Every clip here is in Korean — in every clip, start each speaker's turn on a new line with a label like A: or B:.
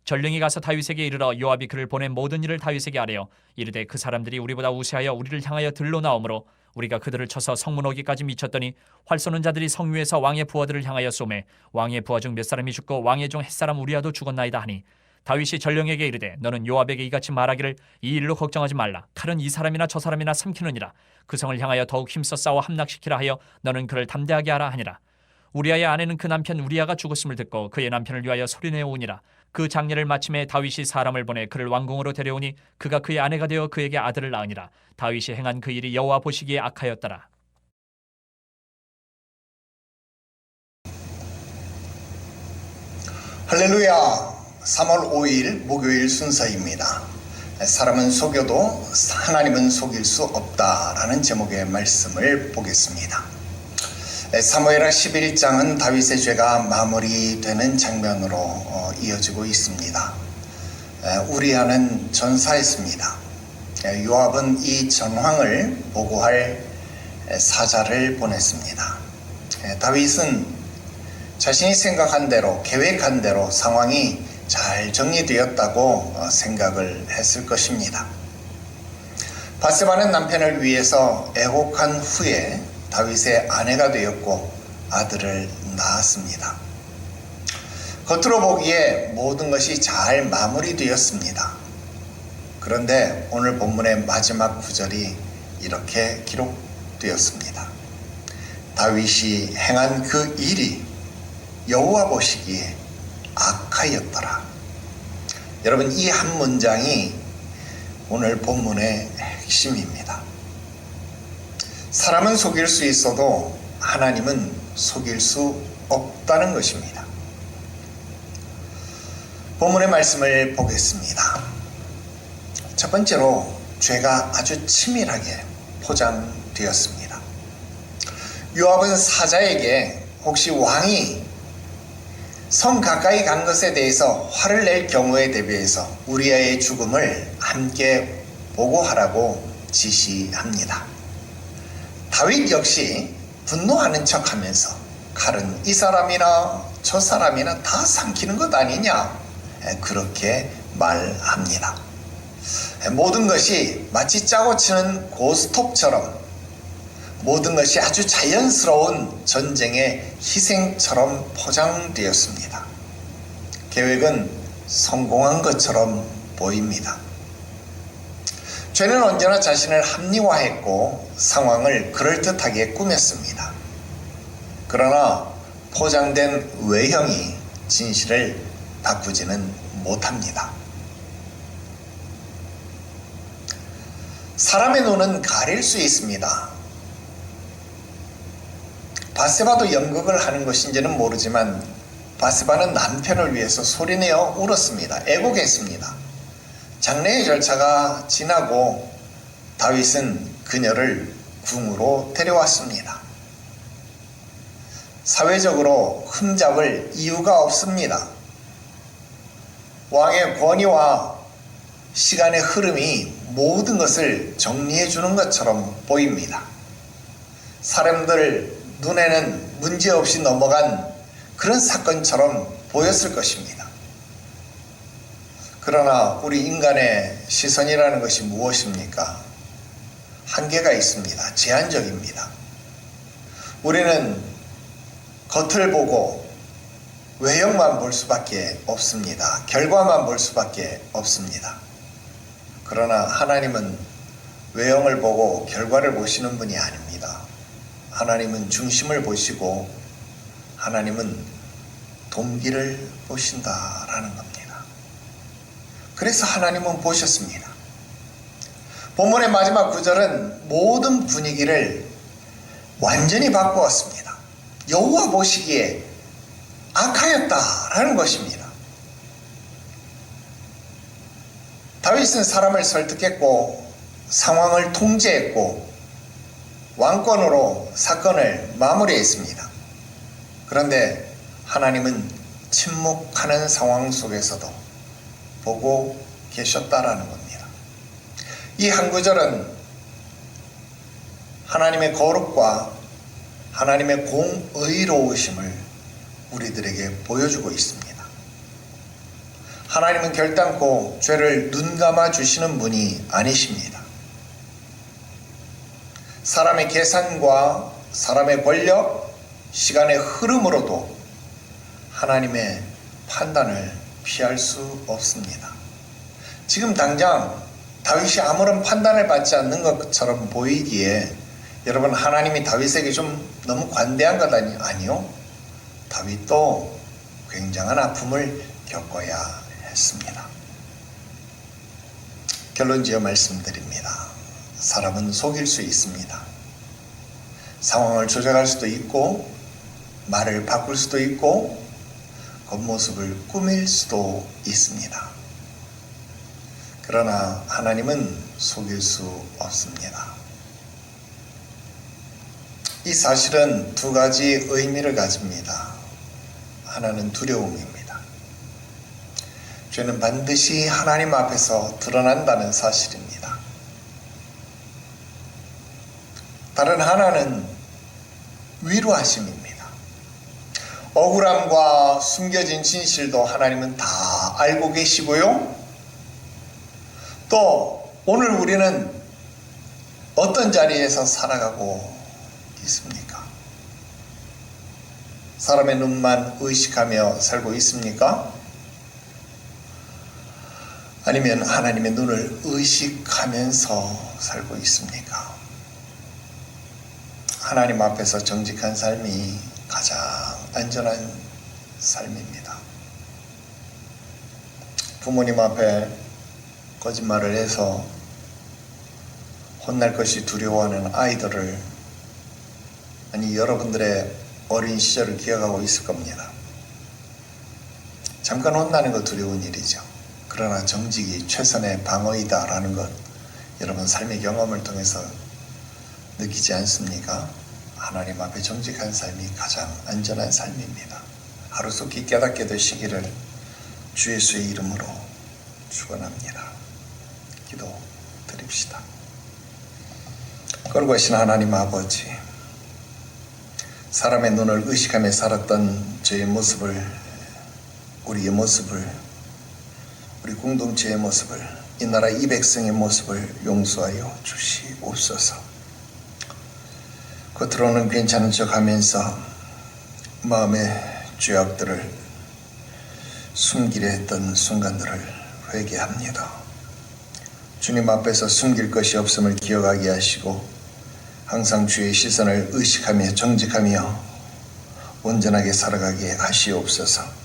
A: 전령이 가서 다윗에게 이르러 요압이 그를 보낸 모든 일을 다윗에게 아뢰어 이르되 그 사람들이 우리보다 우세하여 우리를 향하여 들로 나오므로 우리가 그들을 쳐서 성문 오기까지 미쳤더니 활 쏘는 자들이 성 위에서 왕의 부하들을 향하여 쏘매 왕의 부하 중 몇 사람이 죽고 왕의 종 햇사람 우리아도 죽었나이다 하니 다윗이 전령에게 이르되 너는 요압에게 이같이 말하기를 이 일로 걱정하지 말라. 칼은 이 사람이나 저 사람이나 삼키느니라. 그 성을 향하여 더욱 힘써 싸워 함락시키라 하여 너는 그를 담대하게 하라 하니라. 우리아의 아내는 그 남편 우리아가 죽었음을 듣고 그의 남편을 위하여 소리내어 오니라. 그 장례를 마침에 다윗이 사람을 보내 그를 왕궁으로 데려오니 그가 그의 아내가 되어 그에게 아들을 낳으니라. 다윗이 행한 그 일이 여호와 보시기에 악하였더라.
B: 할렐루야. 3월 5일 목요일 순서입니다. 사람은 속여도 하나님은 속일 수 없다라는 제목의 말씀을 보겠습니다. 사무엘하 11장은 다윗의 죄가 마무리되는 장면으로 이어지고 있습니다. 우리아는 전사했습니다. 요압은 이 전황을 보고할 사자를 보냈습니다. 다윗은 자신이 생각한 대로 계획한 대로 상황이 잘 정리되었다고 생각을 했을 것입니다. 바세바는 남편을 위해서 애곡한 후에 다윗의 아내가 되었고 아들을 낳았습니다. 겉으로 보기에 모든 것이 잘 마무리되었습니다. 그런데 오늘 본문의 마지막 구절이 이렇게 기록되었습니다. 다윗이 행한 그 일이 여호와 보시기에 악하였더라. 여러분, 이 한 문장이 오늘 본문의 핵심입니다. 사람은 속일 수 있어도 하나님은 속일 수 없다는 것입니다. 본문의 말씀을 보겠습니다. 첫 번째로 죄가 아주 치밀하게 포장되었습니다. 요압은 사자에게 혹시 왕이 성 가까이 간 것에 대해서 화를 낼 경우에 대비해서 우리아의 죽음을 함께 보고하라고 지시합니다. 다윗 역시 분노하는 척하면서 칼은 이 사람이나 저 사람이나 다 삼키는 것 아니냐, 그렇게 말합니다. 모든 것이 마치 짜고 치는 고스톱처럼, 모든 것이 아주 자연스러운 전쟁의 희생처럼 포장되었습니다. 계획은 성공한 것처럼 보입니다. 죄는 언제나 자신을 합리화했고 상황을 그럴듯하게 꾸몄습니다. 그러나 포장된 외형이 진실을 바꾸지는 못합니다. 사람의 눈은 가릴 수 있습니다. 바세바도 연극을 하는 것인지는 모르지만 바세바는 남편을 위해서 소리내어 울었습니다. 애곡했습니다. 장례의 절차가 지나고 다윗은 그녀를 궁으로 데려왔습니다. 사회적으로 흠잡을 이유가 없습니다. 왕의 권위와 시간의 흐름이 모든 것을 정리해 주는 것처럼 보입니다. 사람들 눈에는 문제없이 넘어간 그런 사건처럼 보였을 것입니다. 그러나 우리 인간의 시선이라는 것이 무엇입니까? 한계가 있습니다. 제한적입니다. 우리는 겉을 보고 외형만 볼 수밖에 없습니다. 결과만 볼 수밖에 없습니다. 그러나 하나님은 외형을 보고 결과를 보시는 분이 아닙니다. 하나님은 중심을 보시고 하나님은 동기를 보신다라는 겁니다. 그래서 하나님은 보셨습니다. 본문의 마지막 구절은 모든 분위기를 완전히 바꾸었습니다. 여호와 보시기에 악하였다라는 것입니다. 다윗은 사람을 설득했고 상황을 통제했고 왕권으로 사건을 마무리했습니다. 그런데 하나님은 침묵하는 상황 속에서도 보고 계셨다라는 겁니다. 이 한 구절은 하나님의 거룩과 하나님의 공의로우심을 우리들에게 보여주고 있습니다. 하나님은 결단코 죄를 눈감아 주시는 분이 아니십니다. 사람의 계산과 사람의 권력, 시간의 흐름으로도 하나님의 판단을 피할 수 없습니다. 지금 당장 다윗이 아무런 판단을 받지 않는 것처럼 보이기에 여러분, 하나님이 다윗에게 좀 너무 관대한 것 아니요? 다윗도 굉장한 아픔을 겪어야 했습니다. 결론지어 말씀드립니다. 사람은 속일 수 있습니다. 상황을 조작할 수도 있고, 말을 바꿀 수도 있고, 겉모습을 꾸밀 수도 있습니다. 그러나 하나님은 속일 수 없습니다. 이 사실은 두 가지 의미를 가집니다. 하나는 두려움입니다. 죄는 반드시 하나님 앞에서 드러난다는 사실입니다. 다른 하나는 위로하심입니다. 억울함과 숨겨진 진실도 하나님은 다 알고 계시고요. 또 오늘 우리는 어떤 자리에서 살아가고 있습니까? 사람의 눈만 의식하며 살고 있습니까? 아니면 하나님의 눈을 의식하면서 살고 있습니까? 하나님 앞에서 정직한 삶이 가장 안전한 삶입니다. 부모님 앞에 거짓말을 해서 혼날 것이 두려워하는 아이들을, 아니 여러분들의 어린 시절을 기억하고 있을 겁니다. 잠깐 혼나는 거 두려운 일이죠. 그러나 정직이 최선의 방어이다라는 것 여러분 삶의 경험을 통해서 느끼지 않습니까? 하나님 앞에 정직한 삶이 가장 안전한 삶입니다. 하루속히 깨닫게 되시기를 주 예수의 이름으로 축원합니다. 기도 드립시다. 거룩하신 하나님 아버지, 사람의 눈을 의식하며 살았던 저의 모습을, 우리의 모습을, 우리 공동체의 모습을, 이 나라 이 백성의 모습을 용서하여 주시옵소서. 겉으로는 괜찮은 척 하면서 마음의 죄악들을 숨기려 했던 순간들을 회개합니다. 주님 앞에서 숨길 것이 없음을 기억하게 하시고 항상 주의 시선을 의식하며 정직하며 온전하게 살아가게 하시옵소서.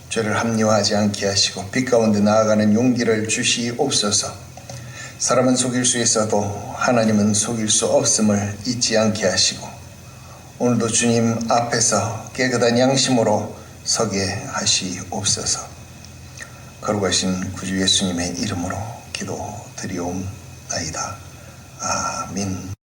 B: 죄를 합리화하지 않게 하시고 빛 가운데 나아가는 용기를 주시옵소서. 사람은 속일 수 있어도 하나님은 속일 수 없음을 잊지 않게 하시고 오늘도 주님 앞에서 깨끗한 양심으로 서게 하시옵소서. 거룩하신 구주 예수님의 이름으로 기도드리옵나이다. 아멘.